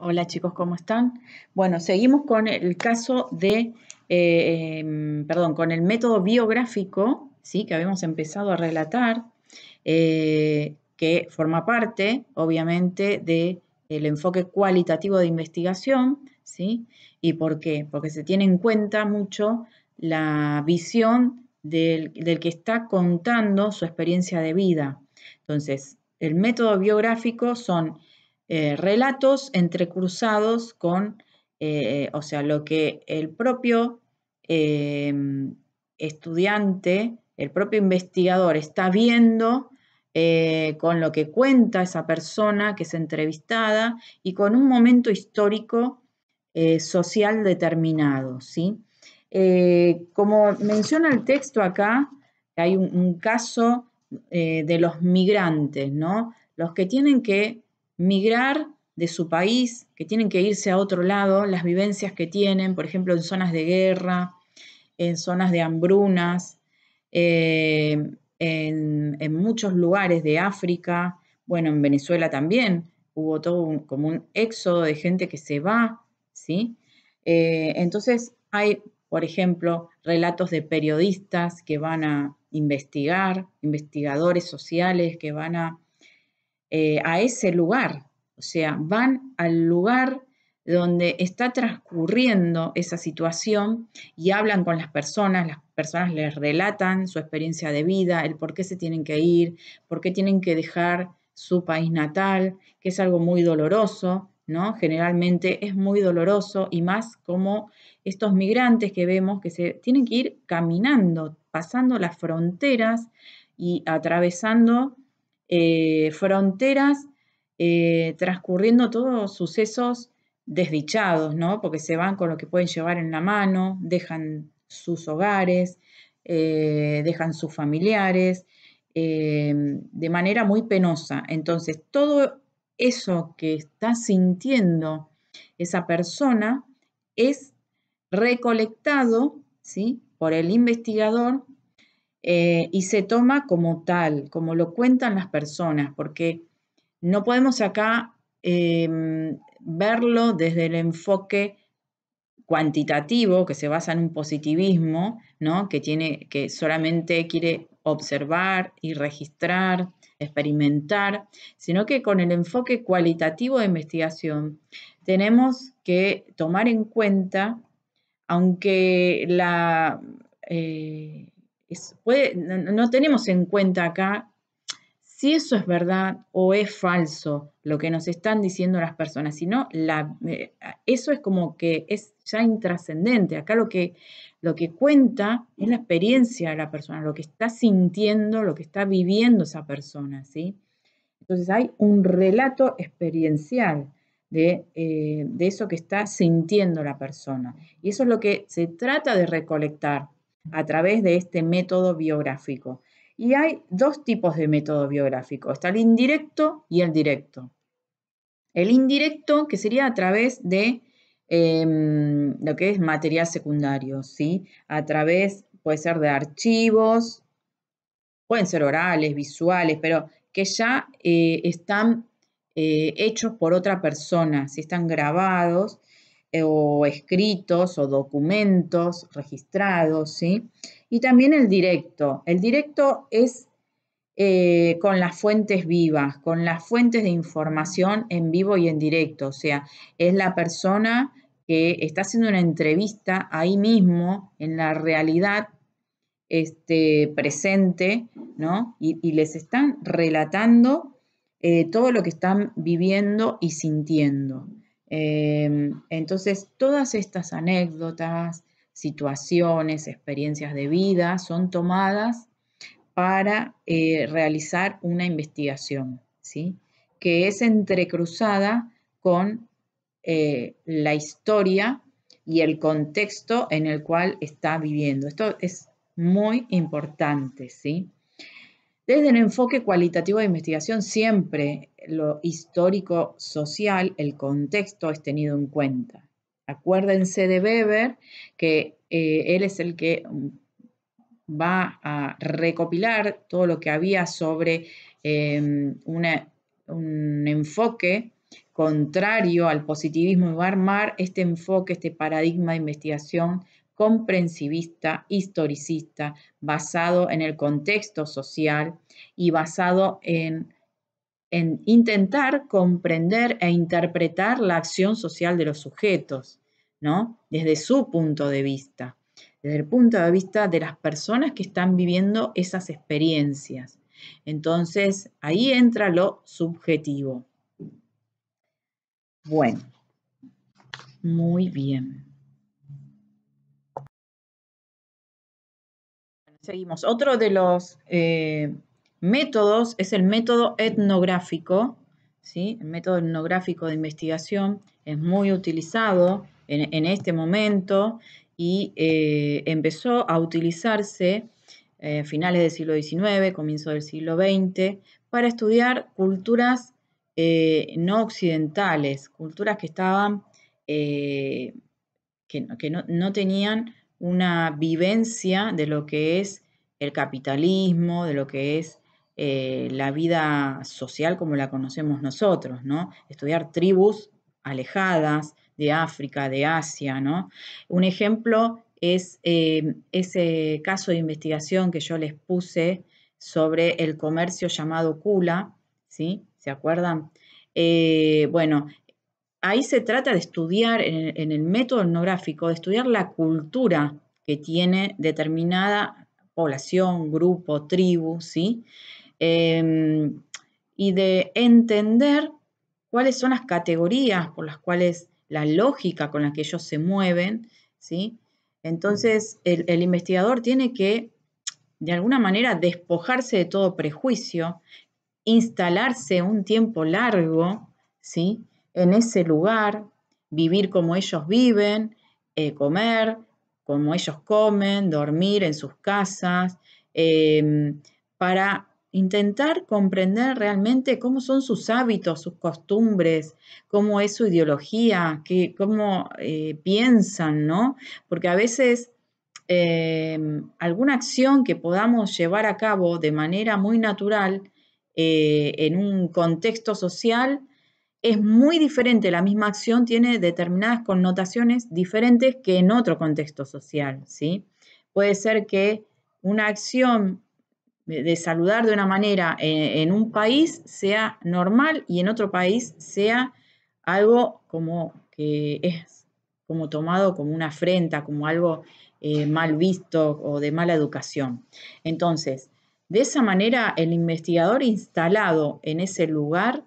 Hola chicos, ¿cómo están? Bueno, seguimos con el caso de, con el método biográfico, ¿sí? Que habíamos empezado a relatar, que forma parte, obviamente, del enfoque cualitativo de investigación, ¿sí? ¿Y por qué? Porque se tiene en cuenta mucho la visión del que está contando su experiencia de vida. Entonces, el método biográfico son relatos entrecruzados con, o sea, lo que el propio eh, estudiante, el propio investigador está viendo con lo que cuenta esa persona que es entrevistada y con un momento histórico social determinado, ¿sí? Como menciona el texto acá, hay un caso de los migrantes, ¿no? Los que tienen que migrar de su país, que tienen que irse a otro lado, las vivencias que tienen, por ejemplo, en zonas de guerra, en zonas de hambrunas, en muchos lugares de África, bueno, en Venezuela también hubo todo como un éxodo de gente que se va, ¿sí? Entonces hay, por ejemplo, relatos de periodistas que van a investigar, investigadores sociales que van a ese lugar, o sea, van al lugar donde está transcurriendo esa situación y hablan con las personas les relatan su experiencia de vida, el por qué se tienen que ir, por qué tienen que dejar su país natal, que es algo muy doloroso, ¿no? Generalmente es muy doloroso y más como estos migrantes que vemos que se tienen que ir caminando, pasando las fronteras y atravesando fronteras, transcurriendo todos sucesos desdichados, ¿no? Porque se van con lo que pueden llevar en la mano, dejan sus hogares, dejan sus familiares, de manera muy penosa. Entonces, todo eso que está sintiendo esa persona es recolectado, ¿sí? Por el investigador y se toma como tal, como lo cuentan las personas, porque no podemos acá verlo desde el enfoque cuantitativo que se basa en un positivismo, ¿no? Que solamente quiere observar y registrar, experimentar, sino que con el enfoque cualitativo de investigación tenemos que tomar en cuenta, aunque no tenemos en cuenta acá si eso es verdad o es falso lo que nos están diciendo las personas, sino eso es como que es ya intrascendente. Acá lo que cuenta es la experiencia de la persona, lo que está sintiendo, lo que está viviendo esa persona, ¿sí? Entonces hay un relato experiencial de eso que está sintiendo la persona. Y eso es lo que se trata de recolectar a través de este método biográfico. Y hay dos tipos de método biográfico. Está el indirecto y el directo. El indirecto, que sería a través de lo que es material secundario, ¿sí? A través, puede ser de archivos, pueden ser orales, visuales, pero que ya están hechos por otra persona, si están grabados o escritos o documentos registrados, ¿sí? Y también el directo. El directo es con las fuentes vivas, con las fuentes de información en vivo y en directo, o sea, es la persona que está haciendo una entrevista ahí mismo, en la realidad presente, ¿no? Y les están relatando todo lo que están viviendo y sintiendo. Entonces, todas estas anécdotas, situaciones, experiencias de vida son tomadas para realizar una investigación, ¿sí? Que es entrecruzada con la historia y el contexto en el cual está viviendo. Esto es muy importante, ¿sí? Desde el enfoque cualitativo de investigación, siempre lo histórico social, el contexto es tenido en cuenta. Acuérdense de Weber, que él es el que va a recopilar todo lo que había sobre un enfoque contrario al positivismo, y va a armar este enfoque, este paradigma de investigación comprensivista, historicista, basado en el contexto social y basado en intentar comprender e interpretar la acción social de los sujetos, ¿no? Desde su punto de vista, desde el punto de vista de las personas que están viviendo esas experiencias. Entonces, ahí entra lo subjetivo. Bueno, muy bien. Seguimos. Otro de los métodos es el método etnográfico, ¿sí? El método etnográfico de investigación es muy utilizado en este momento y empezó a utilizarse a finales del siglo XIX, comienzo del siglo XX, para estudiar culturas no occidentales, culturas que estaban, que no tenían una vivencia de lo que es el capitalismo, de lo que es la vida social como la conocemos nosotros, ¿no? Estudiar tribus alejadas de África, de Asia, ¿no? Un ejemplo es ese caso de investigación que yo les puse sobre el comercio llamado Kula, ¿sí? ¿Se acuerdan? Bueno, ahí se trata de estudiar, en el método etnográfico, de estudiar la cultura que tiene determinada población, grupo, tribu, ¿sí? Y de entender cuáles son las categorías por las cuales, la lógica con la que ellos se mueven, ¿sí? Entonces, el investigador tiene que, de alguna manera, despojarse de todo prejuicio, instalarse un tiempo largo, ¿sí? En ese lugar, vivir como ellos viven, comer como ellos comen, dormir en sus casas, para intentar comprender realmente cómo son sus hábitos, sus costumbres, cómo es su ideología, cómo piensan, ¿no? Porque a veces alguna acción que podamos llevar a cabo de manera muy natural en un contexto social es muy diferente. La misma acción tiene determinadas connotaciones diferentes que en otro contexto social, ¿sí? Puede ser que una acción de saludar de una manera en un país sea normal y en otro país sea algo como que es como tomado como una afrenta, como algo mal visto o de mala educación. Entonces, de esa manera, el investigador instalado en ese lugar,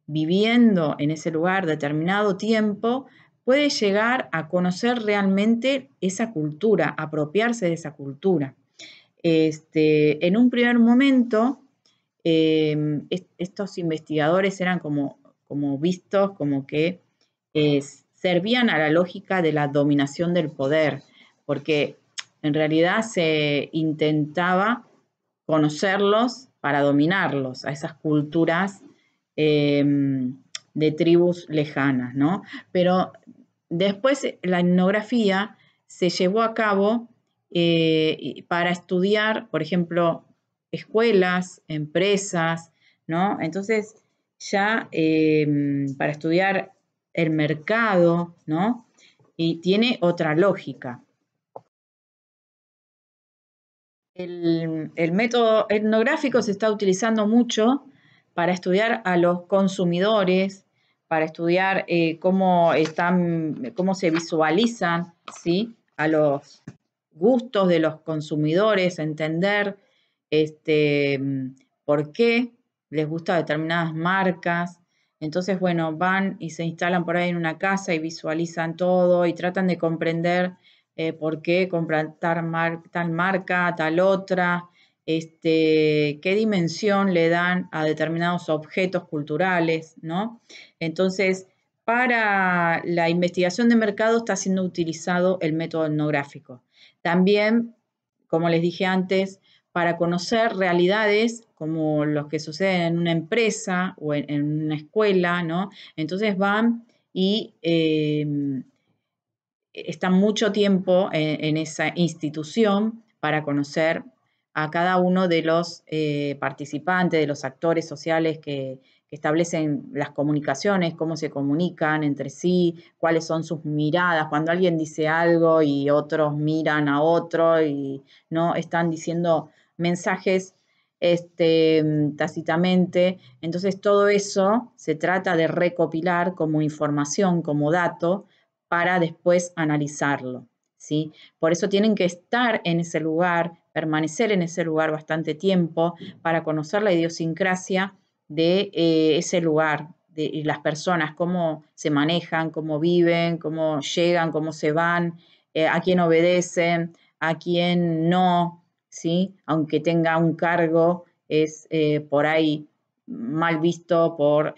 viviendo en ese lugar determinado tiempo, puede llegar a conocer realmente esa cultura, apropiarse de esa cultura. En un primer momento, estos investigadores eran como vistos como que servían a la lógica de la dominación del poder, porque en realidad se intentaba conocerlos para dominarlos, a esas culturas de tribus lejanas, ¿no? Pero después la etnografía se llevó a cabo para estudiar, por ejemplo, escuelas, empresas, ¿no? Entonces, ya para estudiar el mercado, ¿no? Y tiene otra lógica. El método etnográfico se está utilizando mucho para estudiar a los consumidores, para estudiar cómo se visualizan, ¿sí? A los gustos de los consumidores, entender por qué les gustan determinadas marcas. Entonces, bueno, van y se instalan por ahí en una casa y visualizan todo y tratan de comprender por qué compran tal marca, tal otra, qué dimensión le dan a determinados objetos culturales, ¿no? Entonces, para la investigación de mercado está siendo utilizado el método etnográfico. También, como les dije antes, para conocer realidades como los que suceden en una empresa o en una escuela, ¿no? Entonces van y están mucho tiempo en esa institución para conocer a cada uno de los participantes, de los actores sociales que que establecen las comunicaciones, cómo se comunican entre sí, cuáles son sus miradas, cuando alguien dice algo y otros miran a otro y no están diciendo mensajes tácitamente. Entonces todo eso se trata de recopilar como información, como dato, para después analizarlo, ¿sí? Por eso tienen que estar en ese lugar, permanecer en ese lugar bastante tiempo para conocer la idiosincrasia de ese lugar, de las personas, cómo se manejan, cómo viven, cómo llegan, cómo se van, a quién obedecen, a quién no, ¿sí? Aunque tenga un cargo, es por ahí mal visto por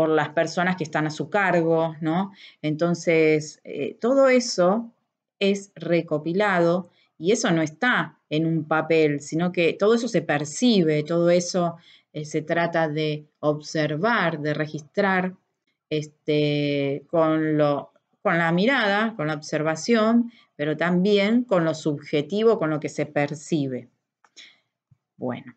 las personas que están a su cargo, ¿no? Entonces, todo eso es recopilado y eso no está en un papel, sino que todo eso se percibe, todo eso se trata de observar, de registrar con la mirada, con la observación, pero también con lo subjetivo, con lo que se percibe. Bueno.